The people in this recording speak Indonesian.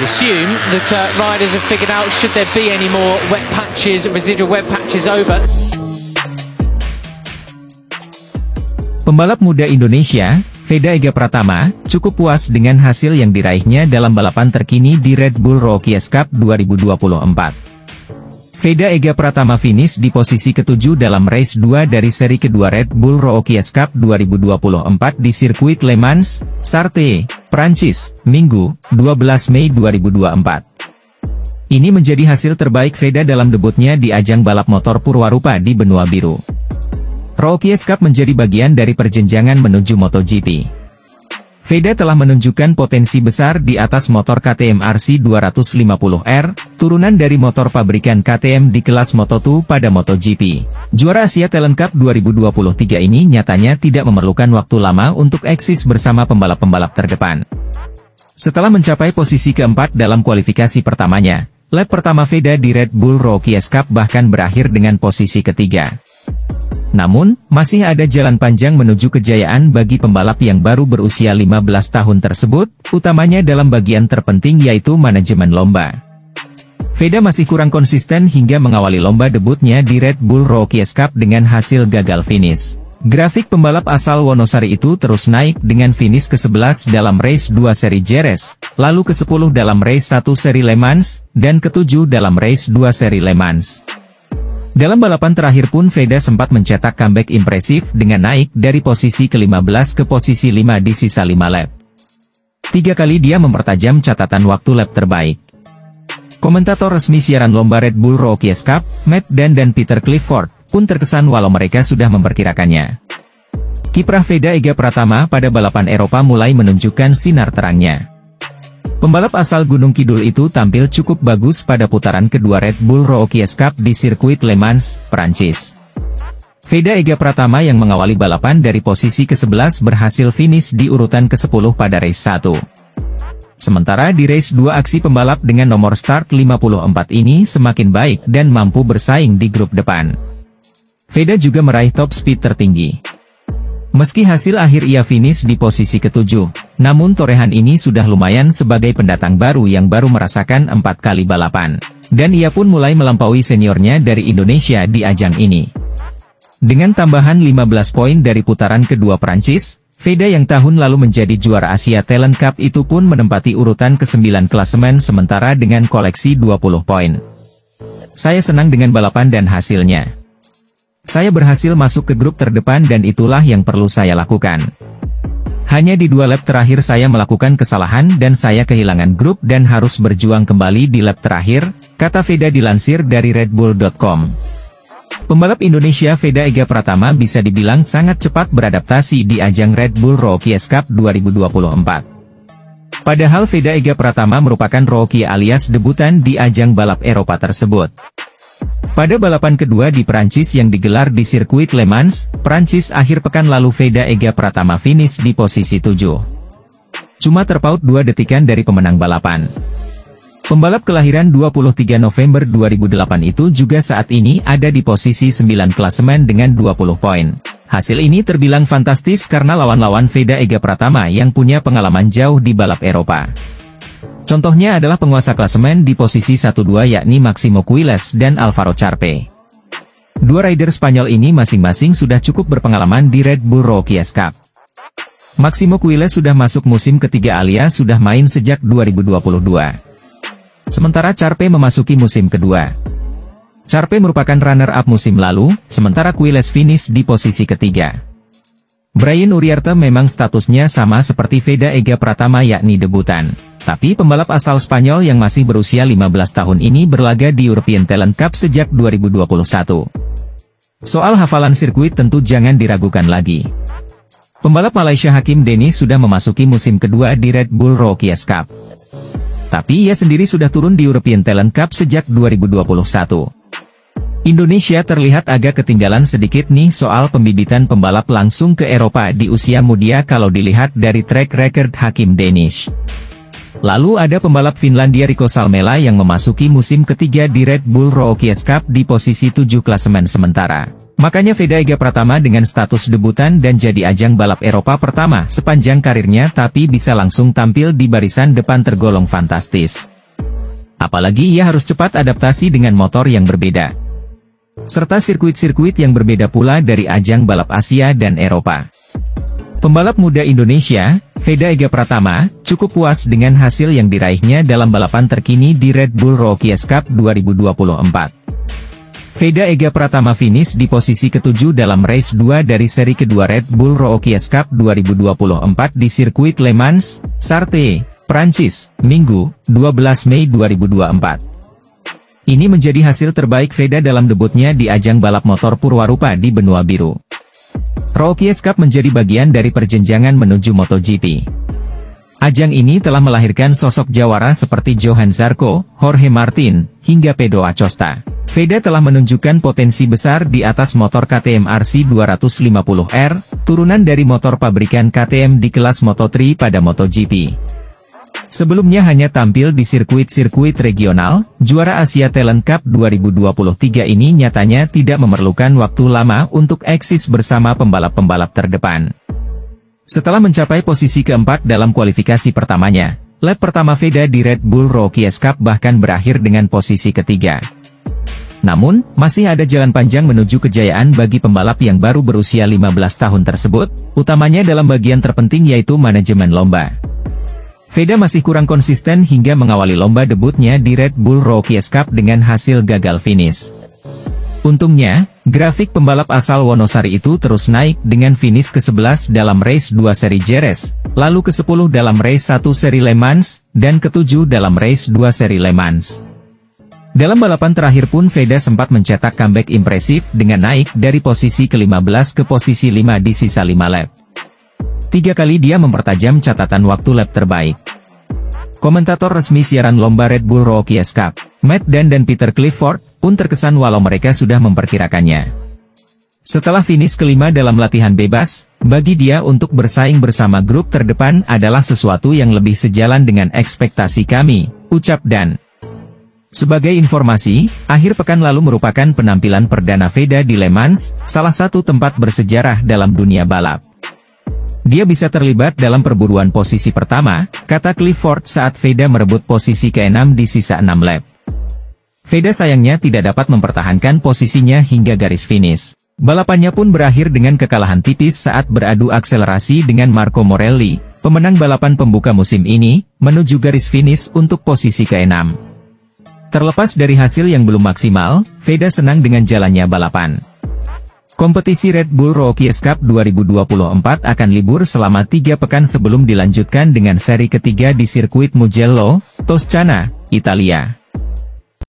would assume that riders have figured out should there be any more wet patches, residual wet patches over. Pembalap muda Indonesia, Veda Ega Pratama, cukup puas dengan hasil yang diraihnya dalam balapan terkini di Red Bull Rookies Cup 2024. Veda Ega Pratama finish di posisi ke-7 dalam race 2 dari seri kedua Red Bull Rookies Cup 2024 di sirkuit Le Mans, Sarthe, Prancis, Minggu, 12 Mei 2024. Ini menjadi hasil terbaik Veda dalam debutnya di ajang balap motor Purwarupa di benua biru. Rookies Cup menjadi bagian dari perjenjangan menuju MotoGP. Veda telah menunjukkan potensi besar di atas motor KTM RC 250R, turunan dari motor pabrikan KTM di kelas Moto2 pada MotoGP. Juara Asia Talent Cup 2023 ini nyatanya tidak memerlukan waktu lama untuk eksis bersama pembalap-pembalap terdepan. Setelah mencapai posisi keempat dalam kualifikasi pertamanya, lap pertama Veda di Red Bull Rookies Cup bahkan berakhir dengan posisi ketiga. Namun, masih ada jalan panjang menuju kejayaan bagi pembalap yang baru berusia 15 tahun tersebut, utamanya dalam bagian terpenting yaitu manajemen lomba. Veda masih kurang konsisten hingga mengawali lomba debutnya di Red Bull Rookies Cup dengan hasil gagal finish. Grafik pembalap asal Wonosari itu terus naik dengan finish ke-11 dalam race 2 seri Jerez, lalu ke-10 dalam race 1 seri Le Mans, dan ke-7 dalam race 2 seri Le Mans. Dalam balapan terakhir pun Veda sempat mencetak comeback impresif dengan naik dari posisi ke-15 ke posisi 5 di sisa 5 lap. 3 kali dia mempertajam catatan waktu lap terbaik. Komentator resmi siaran lomba Red Bull Rookies Cup, Matt Dan dan Peter Clifford, pun terkesan walau mereka sudah memperkirakannya. Kiprah Veda Ega Pratama pada balapan Eropa mulai menunjukkan sinar terangnya. Pembalap asal Gunung Kidul itu tampil cukup bagus pada putaran kedua Red Bull Rookies Cup di sirkuit Le Mans, Prancis. Veda Ega Pratama yang mengawali balapan dari posisi ke-11 berhasil finish di urutan ke-10 pada race 1. Sementara di race 2 aksi pembalap dengan nomor start 54 ini semakin baik dan mampu bersaing di grup depan. Veda juga meraih top speed tertinggi. Meski hasil akhir ia finish di posisi ke-7, namun torehan ini sudah lumayan sebagai pendatang baru yang baru merasakan 4 kali balapan. Dan ia pun mulai melampaui seniornya dari Indonesia di ajang ini. Dengan tambahan 15 poin dari putaran kedua Prancis, Veda yang tahun lalu menjadi juara Asia Talent Cup itu pun menempati urutan ke-9 klasemen sementara dengan koleksi 20 poin. Saya senang dengan balapan dan hasilnya. Saya berhasil masuk ke grup terdepan dan itulah yang perlu saya lakukan. Hanya di 2 lap terakhir saya melakukan kesalahan dan saya kehilangan grup dan harus berjuang kembali di lap terakhir, kata Veda dilansir dari redbull.com. Pembalap Indonesia Veda Ega Pratama bisa dibilang sangat cepat beradaptasi di ajang Red Bull Rookies Cup 2024. Padahal Veda Ega Pratama merupakan rookie alias debutan di ajang balap Eropa tersebut. Pada balapan kedua di Prancis yang digelar di sirkuit Le Mans, Prancis akhir pekan lalu Veda Ega Pratama finish di posisi 7. Cuma terpaut 2 detikan dari pemenang balapan. Pembalap kelahiran 23 November 2008 itu juga saat ini ada di posisi 9 klasemen dengan 20 poin. Hasil ini terbilang fantastis karena lawan-lawan Veda Ega Pratama yang punya pengalaman jauh di balap Eropa. Contohnya adalah penguasa klasemen di posisi 1-2 yakni Maximo Quiles dan Alvaro Charpe. 2 rider Spanyol ini masing-masing sudah cukup berpengalaman di Red Bull Rookies Cup. Maximo Quiles sudah masuk musim ketiga alias sudah main sejak 2022. Sementara Charpe memasuki musim kedua. Charpe merupakan runner-up musim lalu, sementara Quiles finish di posisi ketiga. Brian Uriarte memang statusnya sama seperti Veda Ega Pratama yakni debutan. Tapi pembalap asal Spanyol yang masih berusia 15 tahun ini berlaga di European Talent Cup sejak 2021. Soal hafalan sirkuit tentu jangan diragukan lagi. Pembalap Malaysia Hakim Dennis sudah memasuki musim kedua di Red Bull Rookies Cup. Tapi ia sendiri sudah turun di European Talent Cup sejak 2021. Indonesia terlihat agak ketinggalan sedikit nih soal pembibitan pembalap langsung ke Eropa di usia muda kalau dilihat dari track record Hakim Dennis. Lalu ada pembalap Finlandia Rico Salmela yang memasuki musim ketiga di Red Bull Rookies Cup di posisi 7 klasemen sementara. Makanya Veda Ega Pratama dengan status debutan dan jadi ajang balap Eropa pertama sepanjang karirnya tapi bisa langsung tampil di barisan depan tergolong fantastis. Apalagi ia harus cepat adaptasi dengan motor yang berbeda. Serta sirkuit-sirkuit yang berbeda pula dari ajang balap Asia dan Eropa. Pembalap muda Indonesia, Veda Ega Pratama, cukup puas dengan hasil yang diraihnya dalam balapan terkini di Red Bull Rookies Cup 2024. Veda Ega Pratama finish di posisi ke-7 dalam race 2 dari seri kedua Red Bull Rookies Cup 2024 di sirkuit Le Mans, Sarthe, Prancis, Minggu, 12 Mei 2024. Ini menjadi hasil terbaik Veda dalam debutnya di ajang balap motor Purwarupa di benua biru. Rookies Cup menjadi bagian dari perjenjangan menuju MotoGP. Ajang ini telah melahirkan sosok jawara seperti Johan Zarco, Jorge Martin, hingga Pedro Acosta. Veda telah menunjukkan potensi besar di atas motor KTM RC 250R, turunan dari motor pabrikan KTM di kelas Moto3 pada MotoGP. Sebelumnya hanya tampil di sirkuit-sirkuit regional, juara Asia Talent Cup 2023 ini nyatanya tidak memerlukan waktu lama untuk eksis bersama pembalap-pembalap terdepan. Setelah mencapai posisi keempat dalam kualifikasi pertamanya, lap pertama Veda di Red Bull Rookies Cup bahkan berakhir dengan posisi ketiga. Namun, masih ada jalan panjang menuju kejayaan bagi pembalap yang baru berusia 15 tahun tersebut, utamanya dalam bagian terpenting yaitu manajemen lomba. Veda masih kurang konsisten hingga mengawali lomba debutnya di Red Bull Rookies Cup dengan hasil gagal finish. Untungnya, grafik pembalap asal Wonosari itu terus naik dengan finish ke-11 dalam race 2 seri Jerez, lalu ke-10 dalam race 1 seri Le Mans, dan ke-7 dalam race 2 seri Le Mans. Dalam balapan terakhir pun Veda sempat mencetak comeback impresif dengan naik dari posisi ke-15 ke posisi 5 di sisa 5 lap. 3 kali dia mempertajam catatan waktu lap terbaik. Komentator resmi siaran lomba Red Bull Rookies Cup, Matt Dunn dan Peter Clifford, pun terkesan walau mereka sudah memperkirakannya. Setelah finish kelima dalam latihan bebas, bagi dia untuk bersaing bersama grup terdepan adalah sesuatu yang lebih sejalan dengan ekspektasi kami, ucap Dunn. Sebagai informasi, akhir pekan lalu merupakan penampilan perdana Veda di Le Mans, salah satu tempat bersejarah dalam dunia balap. Dia bisa terlibat dalam perburuan posisi pertama, kata Clifford saat Veda merebut posisi ke-6 di sisa 6 lap. Veda sayangnya tidak dapat mempertahankan posisinya hingga garis finish. Balapannya pun berakhir dengan kekalahan tipis saat beradu akselerasi dengan Marco Morelli, pemenang balapan pembuka musim ini, menuju garis finish untuk posisi ke-6. Terlepas dari hasil yang belum maksimal, Veda senang dengan jalannya balapan. Kompetisi Red Bull Rookies Cup 2024 akan libur selama 3 pekan sebelum dilanjutkan dengan seri ketiga di sirkuit Mugello, Toscana, Italia.